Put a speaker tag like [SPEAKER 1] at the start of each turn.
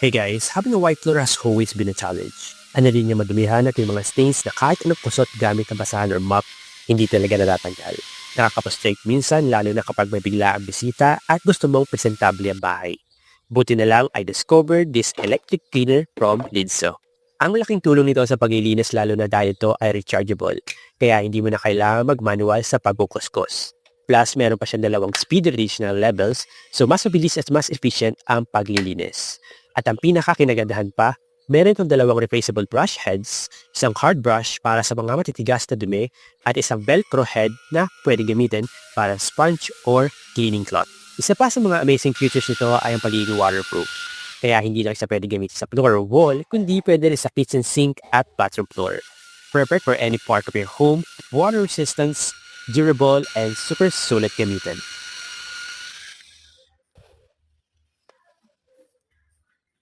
[SPEAKER 1] Hey guys, having a white floor has always been a challenge. Ano rin yung madumihan at yung mga stains na kahit anong kusot gamit na basahan or mop, hindi talaga natatanggal. Nakakapostrate minsan lalo na kapag may bigla ang bisita at gusto mong presentable ang bahay. Buti na lang I discovered this electric cleaner from Lidso. Ang malaking tulong nito sa paglilinis lalo na dahil ito ay rechargeable, kaya hindi mo na kailangan mag-manual sa pagkukuskus. Plus, meron pa siyang dalawang speed additional levels, so mas mabilis at mas efficient ang paglilinis. At ang pinakakinagandahan pa, meron itong dalawang replaceable brush heads, isang hard brush para sa mga matitigas na dumi, at isang velcro head na pwede gamitin para sponge or cleaning cloth. Isa pa sa mga amazing features nito ay ang pagiging waterproof. Kaya hindi lang siya pwede gamitin sa floor or wall, kundi pwede rin sa kitchen sink at bathroom floor. Perfect for any part of your home, water resistance, durable, and super sulit gamitin.